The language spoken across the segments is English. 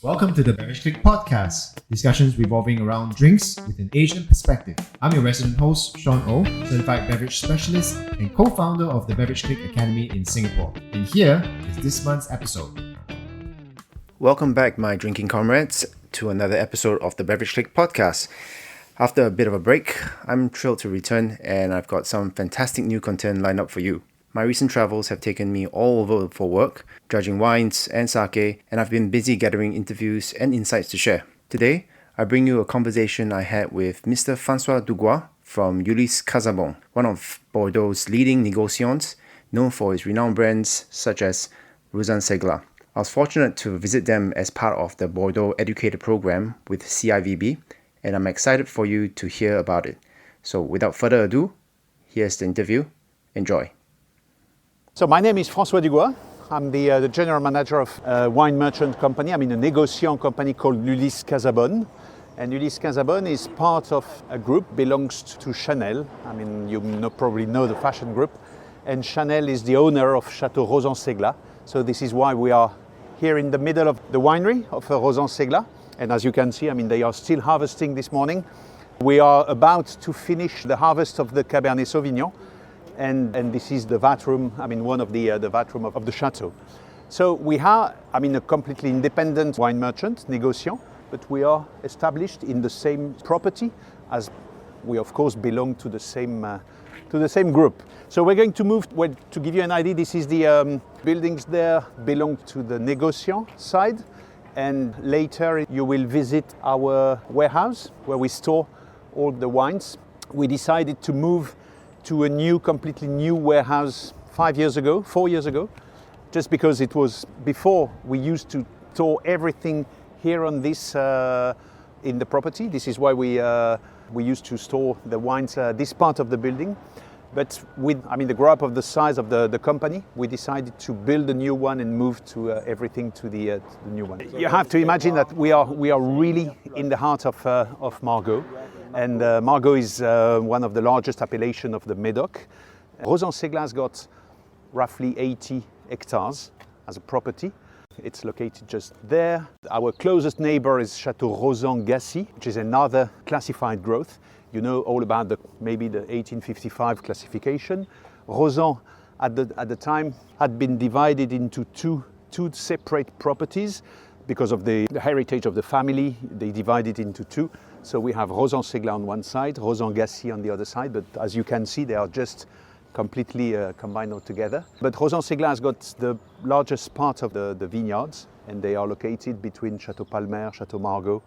Welcome to the Beverage Clique Podcask, discussions revolving around drinks with an Asian perspective. I'm your resident host, Sean O, certified beverage specialist and co-founder of the Beverage Clique Academy in Singapore. And here is this month's episode. Welcome back, my drinking comrades, to another episode of the Beverage Clique Podcast. After a bit of a break, I'm thrilled to return and I've got some fantastic new content lined up for you. My recent travels have taken me all over for work, judging wines and sake, and I've been busy gathering interviews and insights to share. Today, I bring you a conversation I had with Mr. François Dugoua from Ulysse Cazabonne, one of Bordeaux's leading négociants, known for his renowned brands such as Rauzan Ségla. I was fortunate to visit them as part of the Bordeaux Educator program with CIVB, and I'm excited for you to hear about it. So without further ado, here's the interview. Enjoy. So my name is François Dugoua. I'm the general manager of a wine merchant company. I'm in a Negociant company called Ulysse Cazabonne. And Ulysse Cazabonne is part of a group, belongs to Chanel. I mean, you probably know the fashion group. And Chanel is the owner of Chateau Rauzan Ségla. So this is why we are here in the middle of the winery of Rauzan Ségla. And as you can see, I mean, they are still harvesting this morning. We are about to finish the harvest of the Cabernet Sauvignon. And this is the vat room, I mean, one of the vat room of the chateau. So we are, I mean, a completely independent wine merchant, Negociant, but we are established in the same property as we, of course, belong to the same group. So we're going to move, well, to give you an idea, this is the buildings there belong to the Negociant side. And later you will visit our warehouse where we store all the wines. We decided to move to a completely new warehouse 4 years ago, just because it was before we used to store everything here on this in the property. This is why we used to store the wines this part of the building. But with, I mean, the growth of the size of the company, we decided to build a new one and move to everything to the new one. You have to imagine that we are really in the heart of Margaux. And Margaux is one of the largest appellations of the Médoc. Rauzan Ségla has got roughly 80 hectares as a property. It's located just there. Our closest neighbor is Chateau Rauzan-Gassy, which is another classified growth. You know all about maybe the 1855 classification. Rauzan at the time had been divided into two separate properties because of the heritage of the family. They divided into two. So we have Rauzan Ségla on one side, Rauzan-Gassy on the other side, but as you can see, they are just completely combined all together. But Rauzan Ségla has got the largest part of the vineyards, and they are located between Chateau Palmer, Chateau Margaux,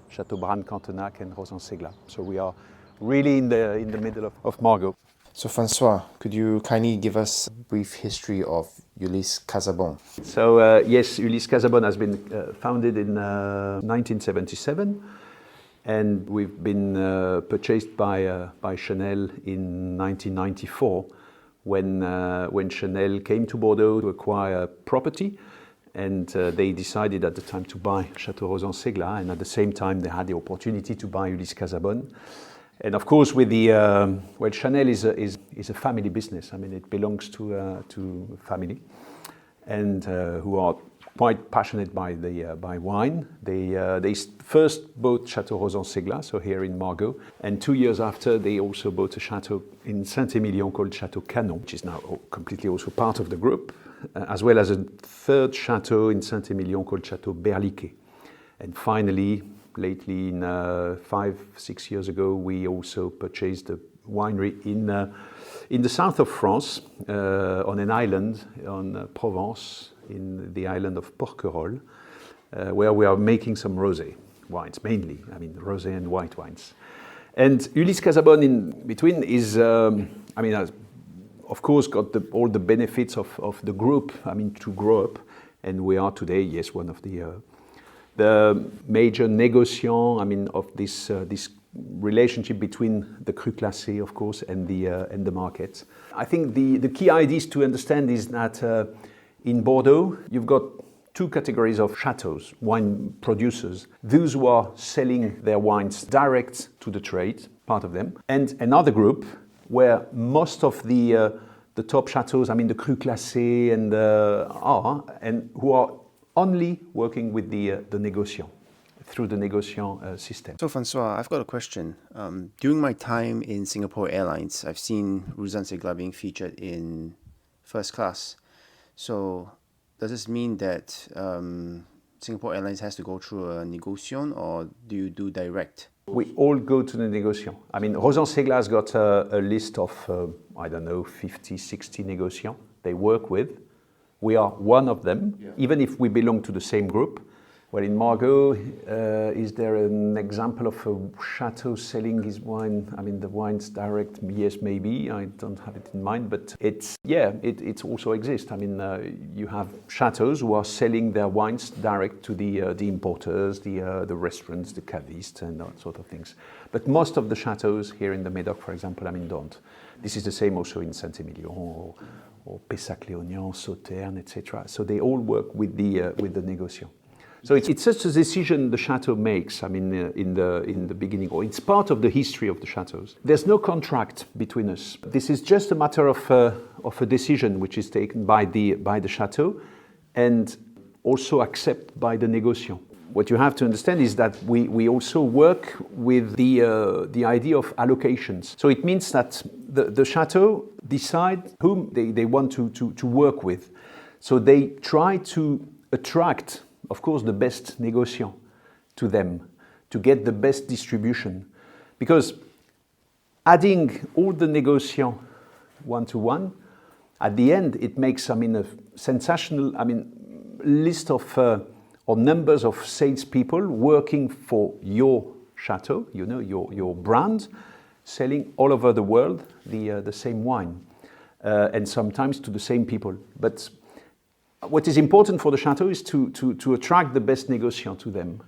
Chateau Brane-Cantenac, and Rauzan Ségla. So we are really in the middle of Margaux. So François, could you kindly give us a brief history of Ulysse Cazabonne? So yes, Ulysse Cazabonne has been founded in 1977. And we've been purchased by Chanel in 1994 when Chanel came to Bordeaux to acquire property. And they decided at the time to buy Chateau Rauzan Ségla, and at the same time they had the opportunity to buy Ulysse Cazabonne. And of course, with Chanel is a family business. I mean, it belongs to a family, and who are quite passionate by wine. They first bought Chateau Rauzan Ségla, so here in Margaux, and 2 years after they also bought a chateau in Saint-Émilion called Chateau Canon, which is now completely also part of the group, as well as a third chateau in Saint-Émilion called Chateau Berliquet. And finally, lately, 5-6 years ago, we also purchased a winery in the south of France, on an island on Provence, in the island of Porquerolles, where we are making some rosé wines, mainly, I mean, rosé and white wines. And Ulysse Cazabonne in between is, I mean, has, of course, got all the benefits of the group, I mean, to grow up. And we are today, yes, one of the major négociants, I mean, of this relationship between the cru classé, of course, and the market. I think the key ideas to understand is that in Bordeaux, you've got two categories of chateaus, wine producers. Those who are selling their wines direct to the trade, part of them, and another group where most of the top chateaus, I mean the cru classé and are, and who are only working with the négociant, through the Negociant system. So François, I've got a question. During my time in Singapore Airlines, I've seen Rauzan Ségla being featured in first class. So does this mean that Singapore Airlines has to go through a Negociant, or do you do direct? We all go to the Negociant. I mean, Rauzan Ségla has got a list of, 50, 60 Negociants they work with. We are one of them, even if we belong to the same group. Well, in Margot, is there an example of a chateau selling his wine? I mean, the wine's direct, yes, maybe. I don't have it in mind, but it also exists. I mean, you have chateaus who are selling their wines direct to the importers, the restaurants, the cavistes, and that sort of things. But most of the chateaus here in the Médoc, for example, I mean, don't. This is the same also in Saint-Émilion or Pessac-Léognan, Sauternes, etc. So they all work with the négociant. So it's just a decision the chateau makes, I mean, in the beginning, or it's part of the history of the chateaus. There's no contract between us. This is just a matter of a decision which is taken by the chateau and also accepted by the négociant. What you have to understand is that we also work with the idea of allocations. So it means that the chateau decide whom they want to work with. So they try to attract, of course, the best négociant to them, to get the best distribution. Because adding all the négociants one-to-one, at the end, it makes, I mean, a sensational, I mean, list of or numbers of salespeople working for your chateau, you know, your brand, selling all over the world the same wine, and sometimes to the same people. But what is important for the chateau is to attract the best négociant to them.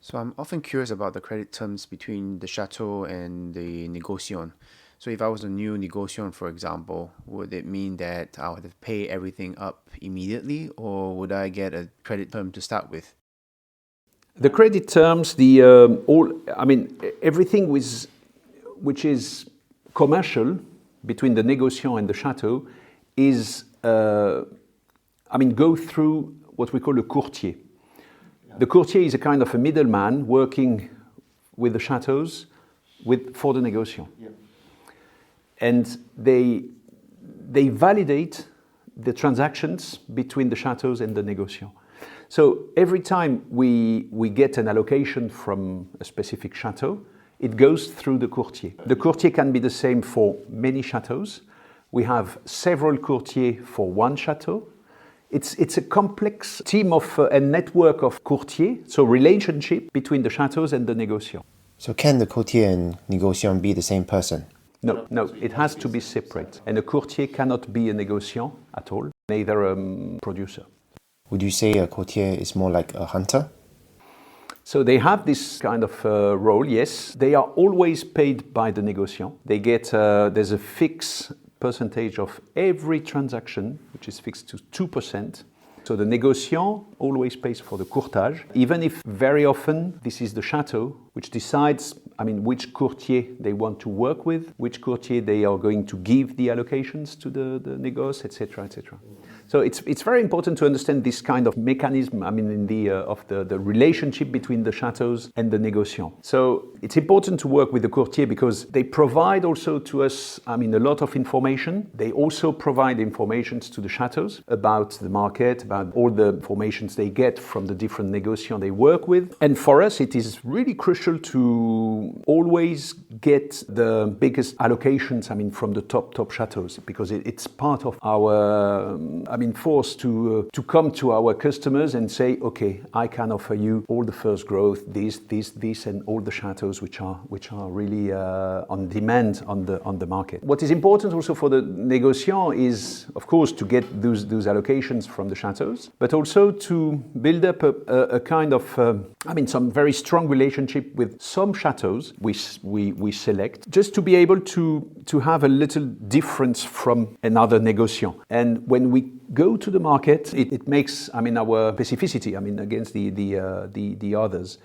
So I'm often curious about the credit terms between the chateau and the négociant. So if I was a new négociant, for example, would it mean that I would have to pay everything up immediately, or would I get a credit term to start with? The credit terms, everything which is commercial between the négociant and the chateau is, go through what we call a courtier. Yeah. The courtier is a kind of a middleman working with the chateaus for the négociant. Yeah. And they validate the transactions between the chateaus and the négociant. So every time we get an allocation from a specific chateau, it goes through the courtier. The courtier can be the same for many chateaus. We have several courtiers for one chateau. It's a complex team of a network of courtiers, so relationship between the chateaus and the négociant. So can the courtier and négociant be the same person? No, it has to be separate. And a courtier cannot be a négociant at all, neither a producer. Would you say a courtier is more like a hunter? So they have this kind of role, yes. They are always paid by the négociant. They get, there's a fixed percentage of every transaction, which is fixed to 2%. So the négociant always pays for the courtage, even if very often this is the chateau which decides, which courtier they want to work with, which courtier they are going to give the allocations to the négoce, etc., etc. So it's very important to understand this kind of mechanism, in the relationship between the chateaus and the négociant. So it's important to work with the courtier because they provide also to us, a lot of information. They also provide information to the chateaus about the market, about all the informations they get from the different négociants they work with. And for us, it is really crucial to always get the biggest allocations, from the top chateaus, because it's part of our, forced to come to our customers and say, okay, I can offer you all the first growth, this, and all the chateaus which are really on demand on the market. What is important also for the négociant is, of course, to get those allocations from the chateaus, but also to build up a kind of, some very strong relationship with some chateaus we select, just to be able to have a little difference from another négociant. And when we go to the market, it makes, our specificity, against the others.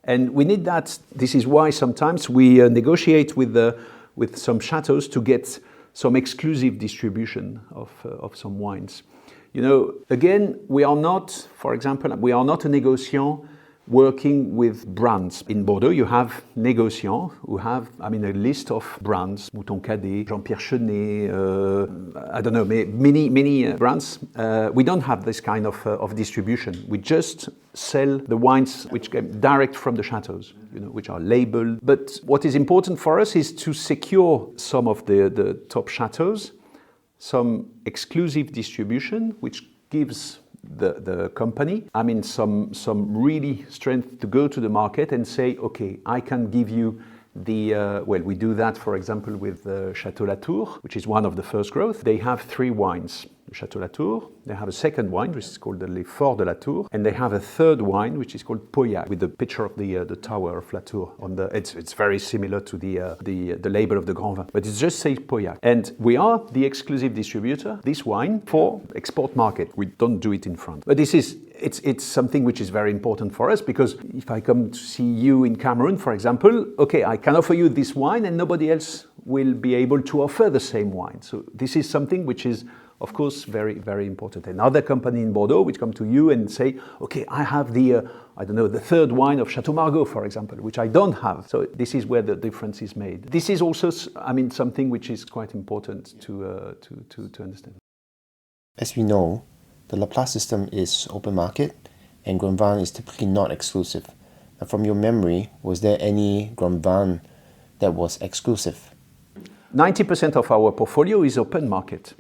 And we need that. This is why sometimes we negotiate with some chateaus to get some exclusive distribution of some wines. Again, we are not, for example, we are not a négociant working with brands. In Bordeaux, you have négociants who have, a list of brands, Mouton Cadet, Jean-Pierre Chenet, I don't know, many brands. We don't have this kind of distribution. We just sell the wines which come direct from the chateaus, which are labeled. But what is important for us is to secure some of the top chateaus, some exclusive distribution, which gives the company, some really strength to go to the market and say, okay, I can give you we do that, for example, with Château Latour, which is one of the first growth. They have 3 wines. Château Latour, they have a second wine, which is called the Les Forts de Latour, and they have a third wine, which is called Pauillac, with the picture of the tower of Latour on the. It's very similar to the label of the Grand Vin, but it just says Pauillac. And we are the exclusive distributor, this wine, for export market. We don't do it in France, but it's something which is very important for us, because if I come to see you in Cameroon, for example, okay, I can offer you this wine and nobody else will be able to offer the same wine. So this is something which is, of course, very, very important. Another company in Bordeaux which come to you and say, okay, I have the third wine of Chateau Margaux, for example, which I don't have. So this is where the difference is made. This is also, something which is quite important to understand. As we know, the Laplace system is open market and Grand Vin is typically not exclusive. Now, from your memory, was there any Grand Vin that was exclusive? 90% of our portfolio is open market.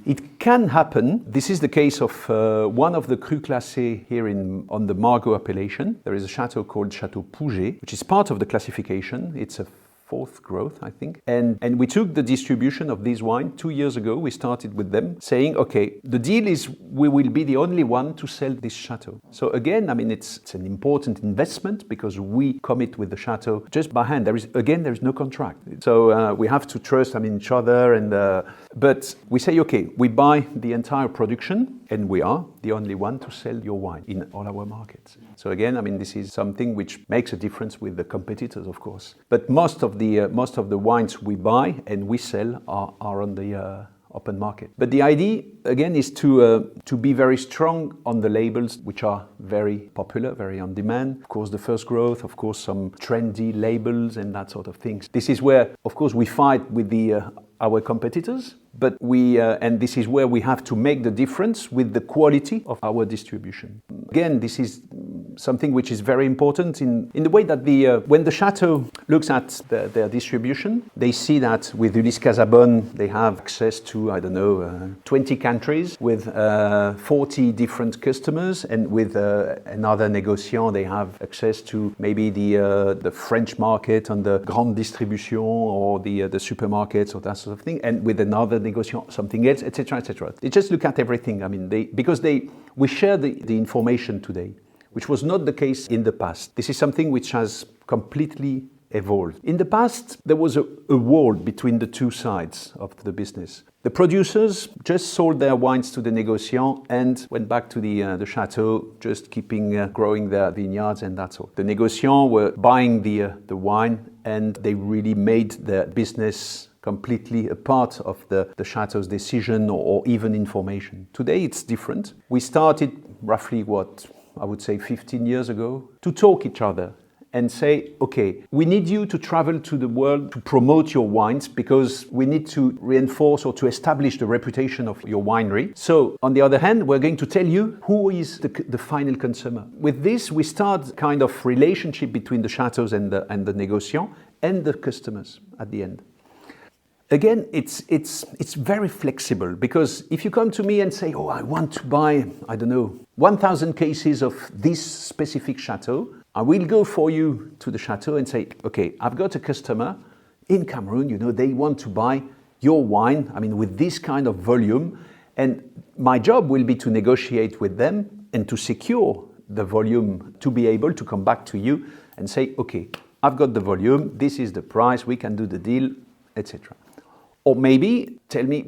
It can happen. This is the case of one of the Crus Classés here on the Margaux appellation. There is a chateau called Chateau Pouget, which is part of the classification. It's a 4th growth, I think. And we took the distribution of this wine 2 years ago. We started with them saying, okay, the deal is we will be the only one to sell this chateau. So again, it's an important investment, because we commit with the chateau just by hand. There is no contract. So we have to trust each other. But we say, okay, we buy the entire production and we are the only one to sell your wine in all our markets. So again, this is something which makes a difference with the competitors, of course. But most of the wines we buy and we sell are on the open market. But the idea, again, is to be very strong on the labels, which are very popular, very on demand. Of course, the first growth, of course, some trendy labels and that sort of things. This is where, of course, we fight with our competitors, but and this is where we have to make the difference with the quality of our distribution. Again, this is something which is very important in the way that when the chateau looks at their distribution, they see that with Ulysse Cazabonne, they have access to, 20 countries with 40 different customers, and with another Negociant, they have access to maybe the French market and the grande distribution or the supermarkets or that sort of thing, and with another Negociant something else, etc., etc. They just look at everything. We share the information today, which was not the case in the past. This is something which has completely evolved. In the past, there was a wall between the two sides of the business. The producers just sold their wines to the Negociant and went back to the chateau, just keeping growing their vineyards and that's all. The Negociant were buying the wine, and they really made their business completely a part of the chateau's decision or even information. Today it's different. We started roughly 15 years ago to talk each other and say, okay, we need you to travel to the world to promote your wines, because we need to reinforce or to establish the reputation of your winery. So on the other hand, we're going to tell you who is the final consumer. With this, we start kind of relationship between the chateaus and the Negociant and the customers at the end. Again, it's very flexible, because if you come to me and say, I want to buy, 1,000 cases of this specific chateau, I will go for you to the chateau and say, okay, I've got a customer in Cameroon, they want to buy your wine, with this kind of volume, and my job will be to negotiate with them and to secure the volume to be able to come back to you and say, okay, I've got the volume, this is the price, we can do the deal, etc. Or maybe tell me,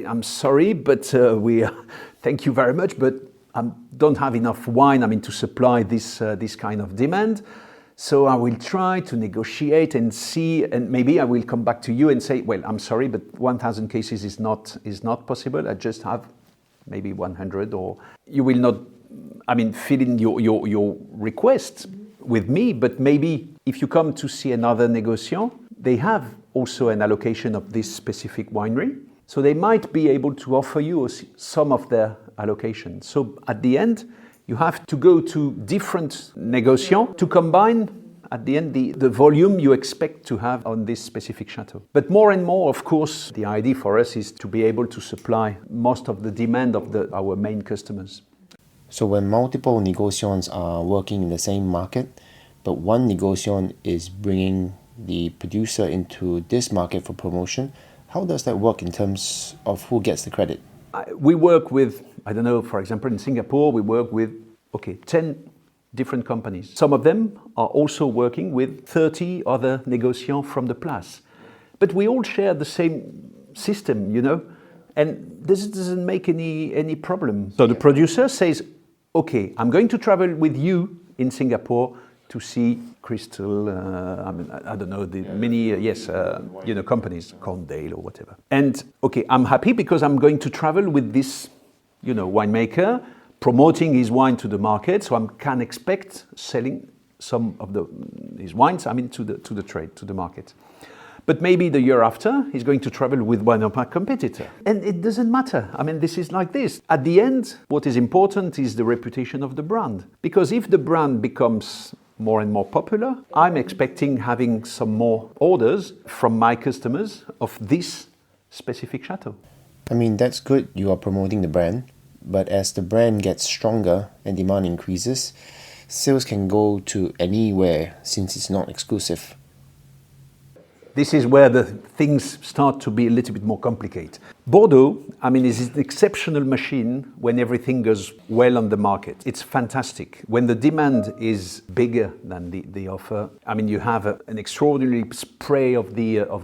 I'm sorry, but thank you very much, but I don't have enough wine, to supply this kind of demand. So I will try to negotiate and see, and maybe I will come back to you and say, I'm sorry, but 1,000 cases is not possible. I just have maybe 100, or you will not, fill in your request with me, but maybe if you come to see another Negociant, they have also an allocation of this specific winery. So they might be able to offer you some of their allocation. So at the end, you have to go to different Negociants to combine at the end the volume you expect to have on this specific chateau. But more and more, of course, the idea for us is to be able to supply most of the demand of our main customers. So when multiple negociants are working in the same market, but one negociant is bringing the producer into this market for promotion, how does that work in terms of who gets the credit? We work with, for example, in Singapore, we work with, 10 different companies. Some of them are also working with 30 other negociants from the place. But we all share the same system, and this doesn't make any problem. So the producer says, okay, I'm going to travel with you in Singapore to see Crystal, many companies, Condale or whatever. And okay, I'm happy because I'm going to travel with this, winemaker, promoting his wine to the market, so I can expect selling some of his wines, to the trade, to the market. But maybe the year after, he's going to travel with one of my competitors. And it doesn't matter. This is like this. At the end, what is important is the reputation of the brand. Because if the brand becomes more and more popular, I'm expecting having some more orders from my customers of this specific chateau. That's good, you are promoting the brand, but as the brand gets stronger and demand increases, sales can go to anywhere since it's not exclusive. This is where the things start to be a little bit more complicated. Bordeaux, is an exceptional machine when everything goes well on the market. It's fantastic. When the demand is bigger than the offer, you have an extraordinary spray of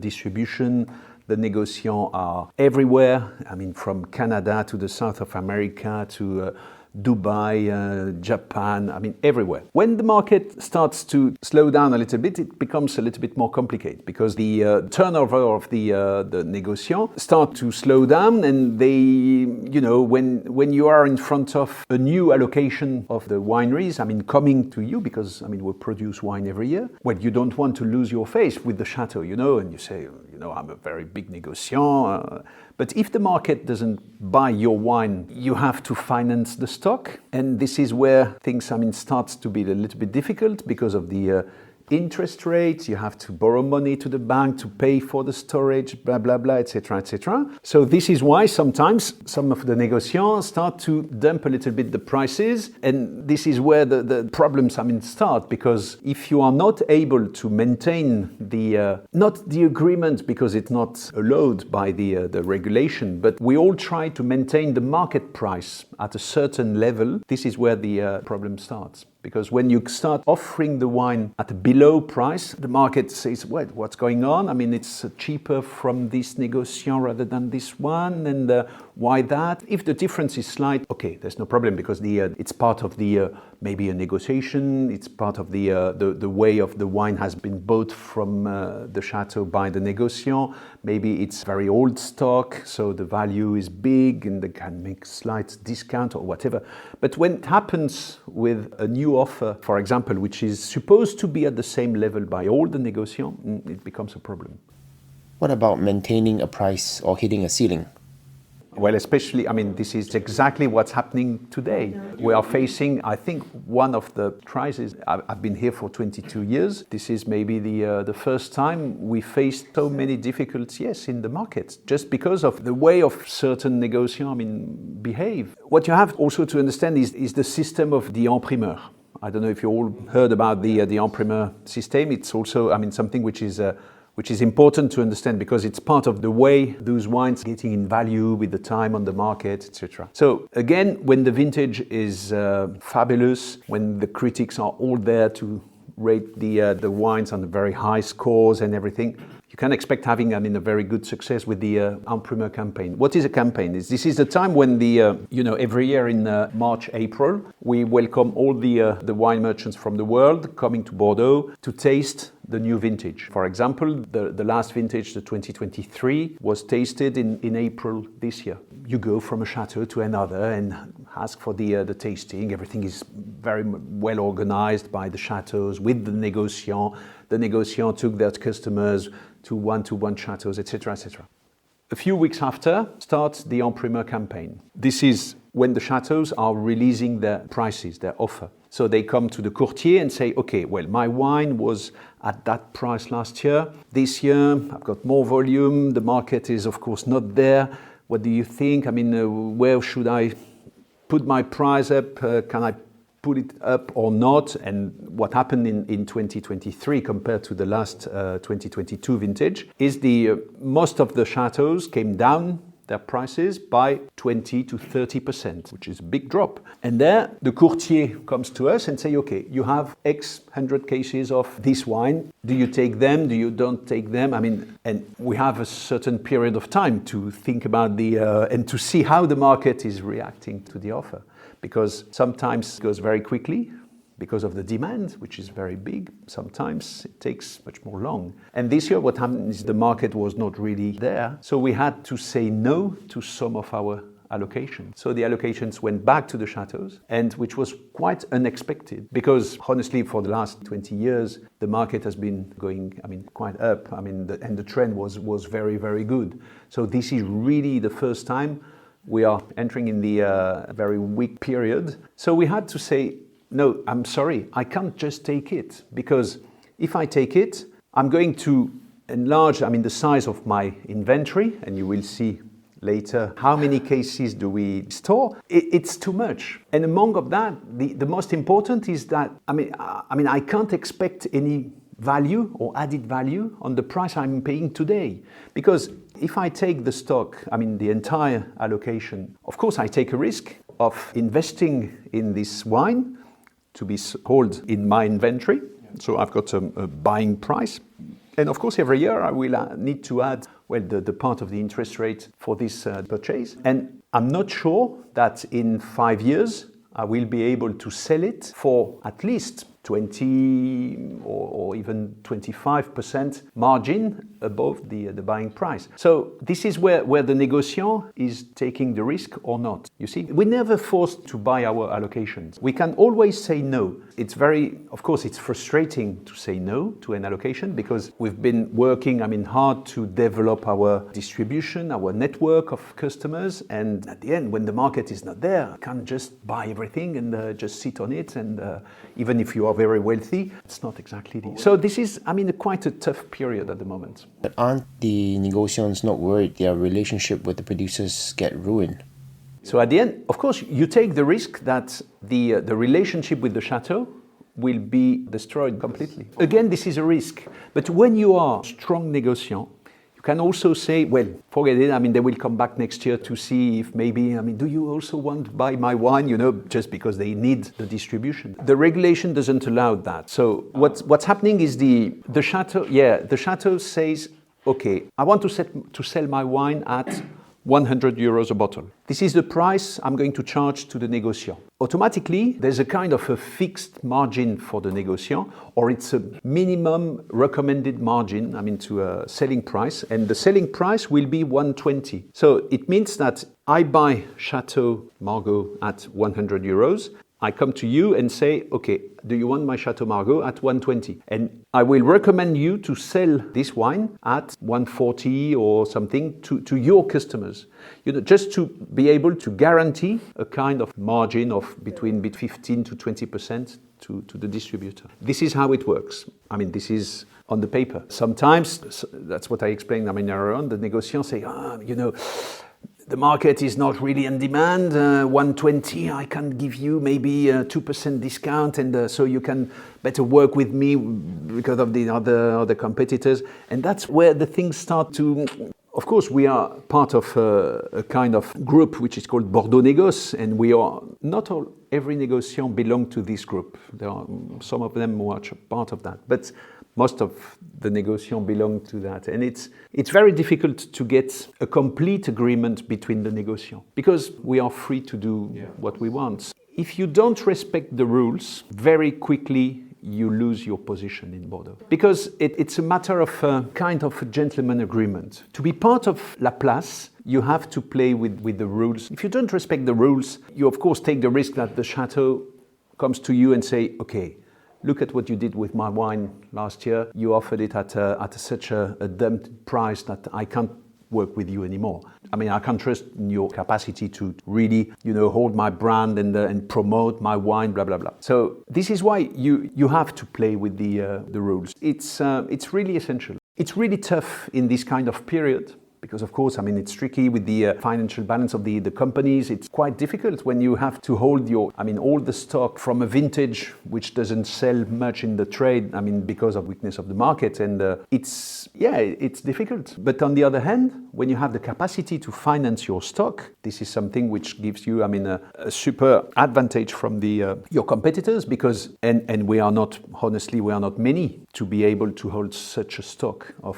distribution. The Negociants are everywhere. From Canada to the south of America to Dubai, Japan, everywhere. When the market starts to slow down a little bit, it becomes a little bit more complicated because the turnover of the Negociants start to slow down, and they, when you are in front of a new allocation of the wineries, coming to you because, we produce wine every year, well, you don't want to lose your face with the chateau, and you say, I'm a very big Negociant. But if the market doesn't buy your wine, you have to finance the stock. And this is where things, starts to be a little bit difficult because of the interest rates. You have to borrow money to the bank to pay for the storage, blah, blah, blah, etc., etc. So this is why sometimes some of the Negociants start to dump a little bit the prices. And this is where the problems, start. Because if you are not able to maintain not the agreement, because it's not allowed by the regulation, but we all try to maintain the market price at a certain level, this is where the problem starts. Because when you start offering the wine at a below price, the market says, what's going on? It's cheaper from this Negociant rather than this one, and why that? If the difference is slight, okay, there's no problem because it's part of maybe a negotiation, it's part of the way of the wine has been bought from the chateau by the Negociant. Maybe it's very old stock, so the value is big and they can make slight discount or whatever. But when it happens with a new offer, for example, which is supposed to be at the same level by all the Negociants, it becomes a problem. What about maintaining a price or hitting a ceiling? Well, especially, this is exactly what's happening today. We are facing, I think, one of the crises. I've been here for 22 years. This is maybe the first time we faced so many difficulties, in the market, just because of the way of certain Negociants, behave. What you have also to understand is the system of the imprimeur. I don't know if you all heard about the imprimeur system. It's also, something which is important to understand because it's part of the way those wines are getting in value with the time on the market, etc. So again, when the vintage is fabulous, when the critics are all there to rate the wines on the very high scores and everything, you can expect having a very good success with the imprimeur campaign. What is a campaign? This is the time when every year in March, April, we welcome all the wine merchants from the world coming to Bordeaux to taste the new vintage. For example, the last vintage, the 2023, was tasted in April this year. You go from a chateau to another and ask for the tasting. Everything is very well organized by the chateaus with the Negociant. The Negociant took their customers to one-to-one chateaus, etc., etc. A few weeks after starts the en primeur campaign. This is when the chateaus are releasing their prices, their offer. So they come to the courtier and say, okay, well, my wine was at that price last year. This year, I've got more volume. The market is, of course, not there. What do you think? I mean, where should I put my price up? Can I put it up or not? And what happened in 2023 compared to the last 2022 vintage is most of the chateaus came down their prices by 20 to 30%, which is a big drop. And there, the courtier comes to us and say, okay, you have X 100 cases of this wine. Do you take them? Do you don't take them? I mean, and we have a certain period of time to think about and to see how the market is reacting to the offer. Because sometimes it goes very quickly, because of the demand, which is very big. Sometimes it takes much more long. And this year what happened is the market was not really there. So we had to say no to some of our allocations. So the allocations went back to the chateaus, and which was quite unexpected because honestly for the last 20 years, the market has been going, quite up. And the trend was very, very good. So this is really the first time we are entering in the very weak period. So we had to say, no, I'm sorry, I can't just take it, because if I take it, I'm going to enlarge, the size of my inventory, and you will see later how many cases do we store. It's too much. And among of that, the most important is that, I can't expect any value or added value on the price I'm paying today. Because if I take the stock, the entire allocation, of course I take a risk of investing in this wine to be sold in my inventory. So I've got a buying price. And of course, every year I will need to add, the part of the interest rate for this purchase. And I'm not sure that in 5 years, I will be able to sell it for at least 20 or even 25% margin above the buying price. So this is where the Negociant is taking the risk or not. You see, we're never forced to buy our allocations. We can always say no. It's it's frustrating to say no to an allocation because we've been working, hard to develop our distribution, our network of customers. And at the end, when the market is not there, I can't just buy everything and just sit on it. And even if you are very wealthy, it's not exactly the... So this is, quite a tough period at the moment. But aren't the Negociants not worried their relationship with the producers get ruined? So at the end, of course, you take the risk that the relationship with the chateau will be destroyed completely. Again, this is a risk. But when you are a strong Negociant, you can also say, forget it. They will come back next year to see if maybe, do you also want to buy my wine? Just because they need the distribution. The regulation doesn't allow that. So what's happening is the chateau. The chateau says, okay, I want to sell my wine at 100 euros a bottle. This is the price I'm going to charge to the Negociant. Automatically, there's a kind of a fixed margin for the Negociant, or it's a minimum recommended margin, to a selling price, and the selling price will be 120. So it means that I buy Chateau Margaux at 100 euros. I come to you and say, okay, do you want my Chateau Margaux at 120? And I will recommend you to sell this wine at 140 or something to your customers. Just to be able to guarantee a kind of margin of between 15 to 20% to the distributor. This is how it works. This is on the paper. Sometimes, that's what I explained earlier on, the Negociants say, the market is not really in demand, 120, I can give you maybe a 2% discount, and so you can better work with me because of the other competitors. And that's where the things start to... Of course, we are part of a kind of group which is called Bordeaux Négoce, and we are not every Negociant belong to this group. There are some of them who are part of that, but most of the Negociants belong to that. And it's very difficult to get a complete agreement between the Negociants because we are free to do what we want. If you don't respect the rules, very quickly you lose your position in Bordeaux. Because it's a matter of a kind of a gentleman agreement. To be part of La Place, you have to play with the rules. If you don't respect the rules, you of course take the risk that the chateau comes to you and say, okay, look at what you did with my wine last year. You offered it at such a dumped price that I can't work with you anymore. I mean, I can't trust in your capacity to really, hold my brand and promote my wine, blah, blah, blah. So this is why you have to play with the rules. It's really essential. It's really tough in this kind of period. Because of course, I mean, it's tricky with the financial balance of the companies. It's quite difficult when you have to hold all the stock from a vintage which doesn't sell much in the trade, because of weakness of the market. And it's difficult. But on the other hand, when you have the capacity to finance your stock, this is something which gives you, a super advantage from your competitors because, and we are not many to be able to hold such a stock of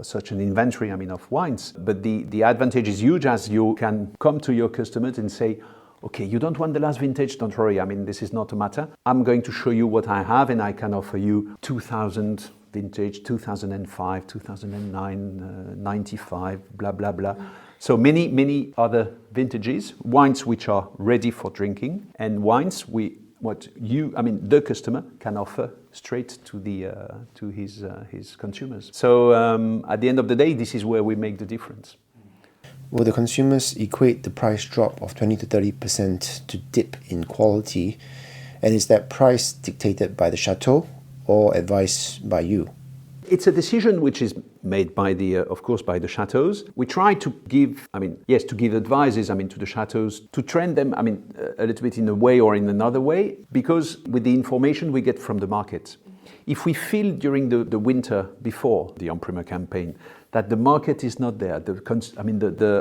such an inventory, of wine. But the advantage is huge as you can come to your customers and say, okay, you don't want the last vintage, don't worry, this is not a matter. I'm going to show you what I have and I can offer you 2000 vintage, 2005, 2009, 95, blah, blah, blah. So many other vintages, wines which are ready for drinking and wines the customer can offer straight to his consumers. So at the end of the day, this is where we make the difference. Will the consumers equate the price drop of 20 to 30% to dip in quality? And is that price dictated by the chateau or advised by you? It's a decision which is made by by the chateaus. We try to give, advices, to the chateaus, to train them, a little bit in a way or in another way, because with the information we get from the market. If we feel during the winter before the on-premise campaign that the market is not there,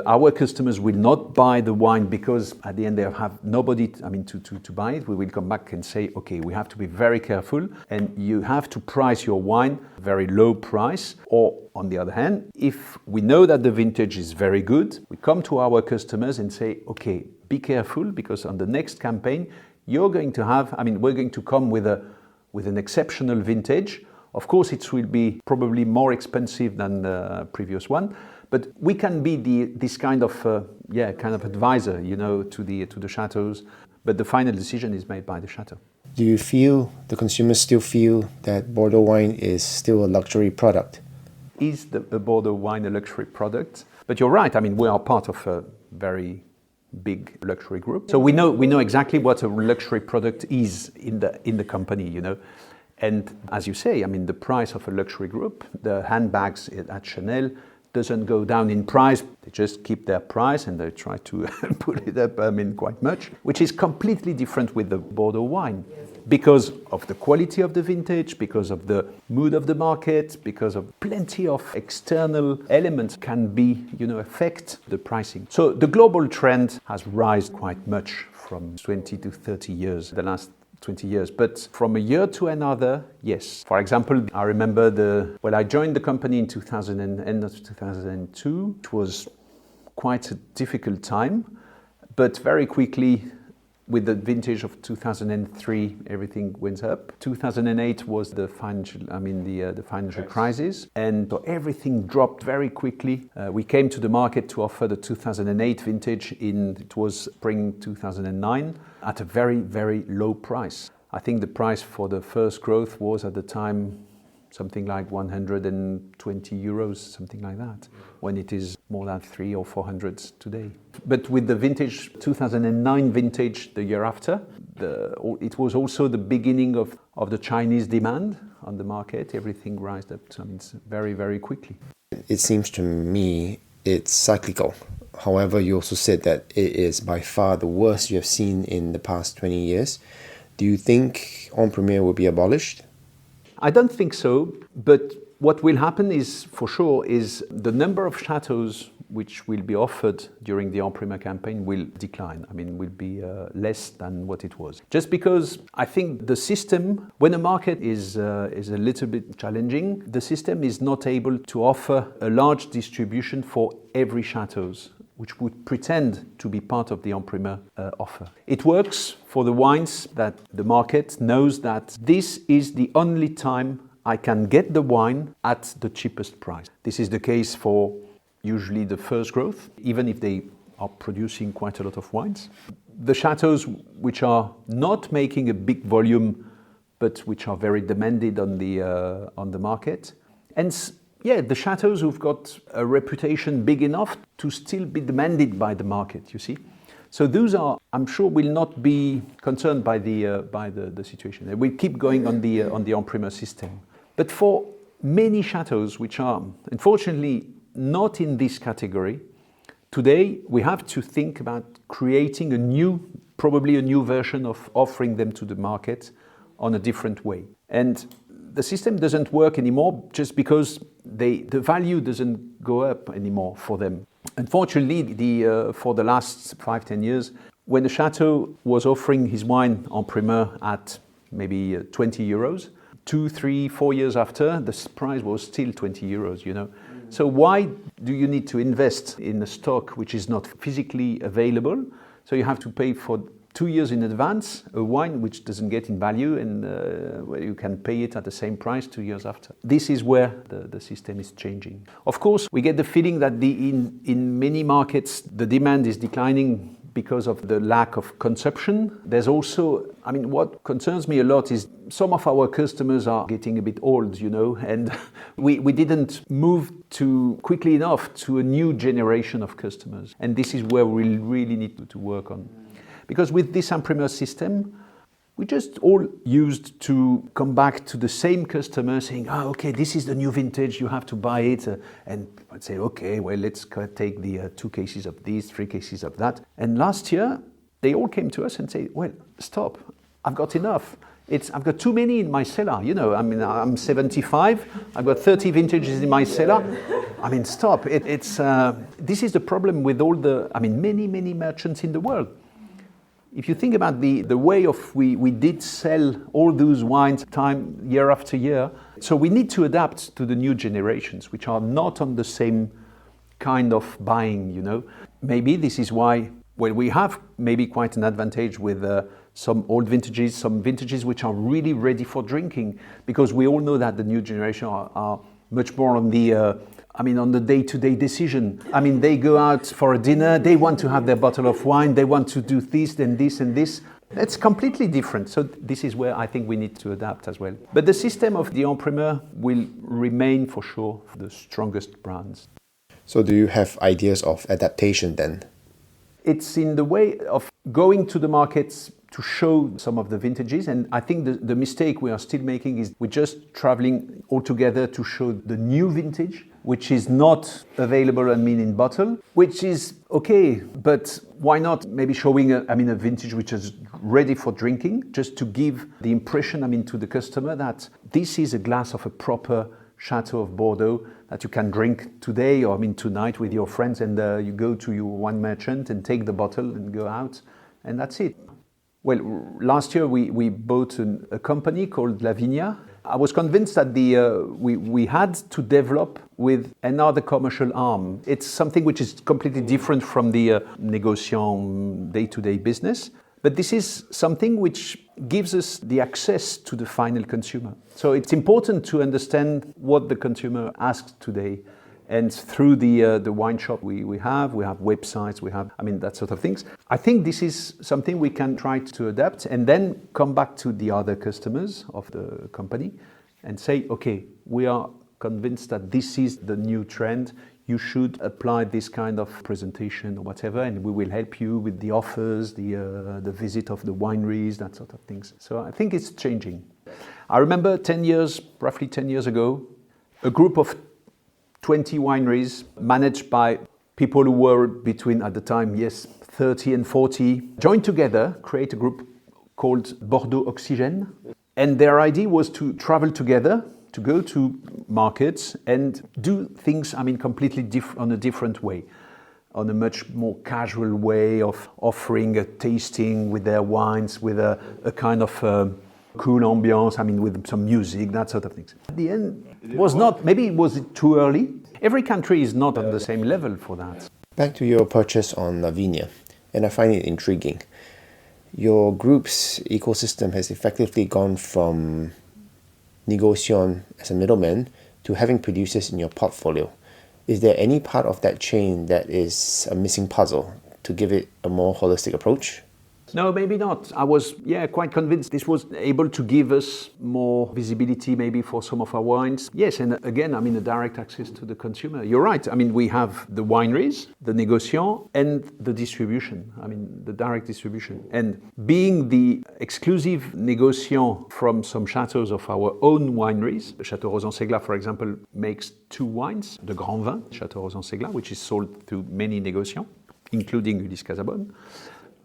our customers will not buy the wine because at the end they have nobody to buy it, we will come back and say, okay, we have to be very careful and you have to price your wine very low price. Or on the other hand, if we know that the vintage is very good, we come to our customers and say, okay, be careful because on the next campaign you're going to have, we're going to come with an exceptional vintage. Of course, it will be probably more expensive than the previous one, but we can be this kind of advisor, to the chateaus. But the final decision is made by the chateau. Do you feel the consumers still feel that Bordeaux wine is still a luxury product? Is the Bordeaux wine a luxury product? But you're right. We are part of a very big luxury group, so we know exactly what a luxury product is in the company, And as you say, the price of a luxury group, the handbags at Chanel doesn't go down in price. They just keep their price and they try to put it up, quite much, which is completely different with the Bordeaux wine. Because of the quality of the vintage, because of the mood of the market, because of plenty of external elements can affect the pricing. So the global trend has risen quite much from 20 to 30 years, the last 20 years. But from a year to another, yes. For example, I remember I joined the company in end of 2002. It was quite a difficult time, but very quickly, with the vintage of 2003, everything went up. 2008 was the financial crisis, and so everything dropped very quickly. We came to the market to offer the 2008 vintage it was spring 2009 at a very, very low price. I think the price for the first growth was at the time something like 120 euros, something like that, when it is more than 300 or 400 today. But with the vintage, 2009 vintage, the year after, it was also the beginning of the Chinese demand on the market. Everything rised up very, very quickly. It seems to me it's cyclical. However, you also said that it is by far the worst you have seen in the past 20 years. Do you think en-premier will be abolished? I don't think so, but what will happen is, for sure, is the number of chateaux which will be offered during the en-premier campaign will decline. Will be less than what it was. Just because I think the system, when a market is a little bit challenging, the system is not able to offer a large distribution for every chateaux. which would pretend to be part of the en-primeur offer. It works for the wines that the market knows that this is the only time I can get the wine at the cheapest price. This is the case for usually the first growth, even if they are producing quite a lot of wines. The chateaus which are not making a big volume, but which are very demanded on the market. And the chateaus who've got a reputation big enough to still be demanded by the market, you see. So those are, I'm sure, will not be concerned by the situation. They will keep going on the en-primeur system. But for many chateaus which are unfortunately not in this category, today we have to think about creating probably a new version of offering them to the market on a different way. And the system doesn't work anymore just because the value doesn't go up anymore for them. Unfortunately, for the last 5-10 years, when the chateau was offering his wine en primeur at maybe 20 euros, 2, 3, 4 years after, the price was still 20 euros, you know. So why do you need to invest in a stock which is not physically available? So you have to pay for 2 years in advance a wine which doesn't get in value, and you can pay it at the same price 2 years after. This is where the system is changing. Of course, we get the feeling that in many markets the demand is declining because of the lack of consumption. There's also, what concerns me a lot is some of our customers are getting a bit old, you know, and we didn't move too quickly enough to a new generation of customers. And this is where we really need to work on. Because with this en-primeur system, we just all used to come back to the same customer saying, okay, this is the new vintage, you have to buy it. And I'd say, okay, well, let's take the 2 cases of this, 3 cases of that. And last year, they all came to us and said, well, stop, I've got enough. I've got too many in my cellar, you know, I'm 75, I've got 30 vintages in my cellar. Stop. This is the problem with all many merchants in the world. If you think about the way we did sell all those wines year after year, so we need to adapt to the new generations, which are not on the same kind of buying, you know. Maybe this is why, we have maybe quite an advantage with some old vintages, some vintages which are really ready for drinking, because we all know that the new generation are much more on the day-to-day decision. They go out for a dinner, they want to have their bottle of wine, they want to do this, then this and this. It's completely different. So this is where I think we need to adapt as well. But the system of the en-primeur will remain for sure the strongest brands. So do you have ideas of adaptation then? It's in the way of going to the markets to show some of the vintages, and I think the mistake we are still making is we're just traveling all together to show the new vintage, which is not available in bottle, which is okay, but why not maybe showing a vintage which is ready for drinking, just to give the impression to the customer that this is a glass of a proper Chateau of Bordeaux that you can drink today or tonight with your friends, and you go to your wine merchant and take the bottle and go out, and that's it. Well, last year we bought a company called La Vigna. I was convinced that we had to develop with another commercial arm. It's something which is completely different from the Negociant day-to-day business. But this is something which gives us the access to the final consumer. So it's important to understand what the consumer asks today. And through the wine shop we have websites, we have that sort of things. I think this is something we can try to adapt and then come back to the other customers of the company and say, okay, we are convinced that this is the new trend. You should apply this kind of presentation or whatever, and we will help you with the offers, the visit of the wineries, that sort of things. So I think it's changing. I remember roughly 10 years ago, a group of 20 wineries managed by people who were between, at the time, 30 and 40, joined together, create a group called Bordeaux Oxygène. And their idea was to travel together, to go to markets and do things, completely on a different way, on a much more casual way of offering a tasting with their wines, with a kind of cool ambiance, with some music, that sort of things. At the end, it was not, maybe it was too early. Every country is not on the same level for that. Back to your purchase on Lavinia, and I find it intriguing. Your group's ecosystem has effectively gone from Negociant as a middleman to having producers in your portfolio. Is there any part of that chain that is a missing puzzle to give it a more holistic approach? No, maybe not. I was, quite convinced this was able to give us more visibility maybe for some of our wines. Yes, and again, I mean, a direct access to the consumer. You're right. I mean, we have the wineries, the négociants, and the distribution. I mean, the direct distribution. And being the exclusive négociant from some chateaux of our own wineries, the Chateau Rauzan Ségla, for example, makes 2 wines, the Grand Vin, Chateau Rauzan Ségla, which is sold through many négociants, including Ulysse Cazabonne.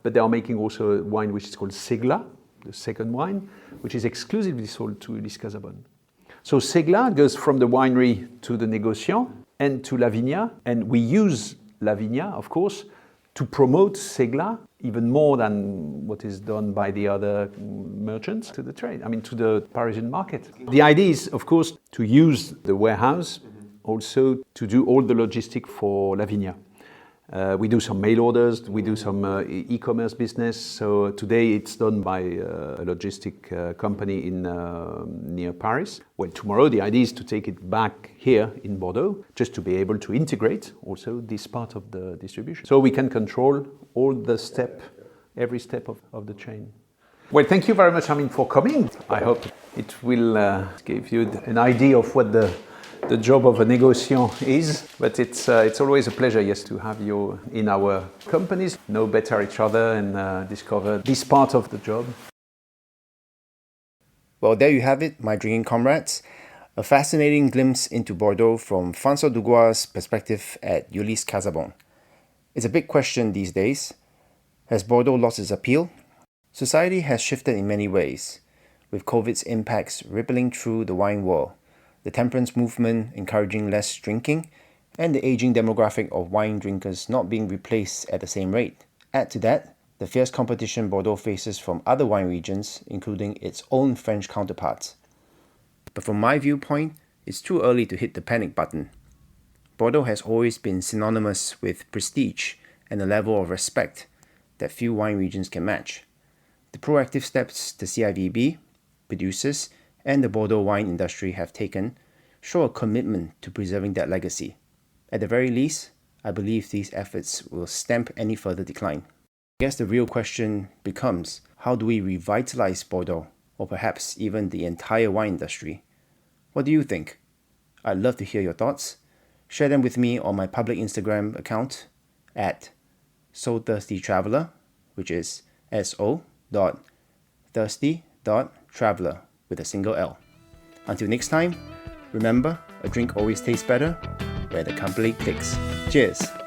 But they are making also a wine which is called Ségla, the second wine, which is exclusively sold to Ulysse Cazabonne. So Ségla goes from the winery to the négociant and to Lavinia, and we use Lavinia, of course, to promote Ségla even more than what is done by the other merchants to the trade, to the Parisian market. The idea is, of course, to use the warehouse also to do all the logistic for Lavinia. We do some mail orders, we do some e-commerce business. So today it's done by a logistic company in near Paris. Well, tomorrow the idea is to take it back here in Bordeaux, just to be able to integrate also this part of the distribution. So we can control all the every step of the chain. Well, thank you very much, for coming. I hope it will give you an idea of what the job of a négociant is, but it's always a pleasure, yes, to have you in our companies, know better each other and discover this part of the job. Well, there you have it, my drinking comrades. A fascinating glimpse into Bordeaux from François Dugoua's perspective at Ulysse Cazabonne. It's a big question these days. Has Bordeaux lost its appeal? Society has shifted in many ways, with COVID's impacts rippling through the wine world, the temperance movement encouraging less drinking, and the aging demographic of wine drinkers not being replaced at the same rate. Add to that, the fierce competition Bordeaux faces from other wine regions, including its own French counterparts. But from my viewpoint, it's too early to hit the panic button. Bordeaux has always been synonymous with prestige and a level of respect that few wine regions can match. The proactive steps the CIVB, producers, and the Bordeaux wine industry have taken show a commitment to preserving that legacy. At the very least, I believe these efforts will stamp any further decline. I guess the real question becomes, how do we revitalize Bordeaux, or perhaps even the entire wine industry? What do you think? I'd love to hear your thoughts. Share them with me on my public Instagram account at SoThirstyTraveler, which is so.thirsty.traveler with a single L. Until next time, remember, a drink always tastes better when the company clicks. Cheers!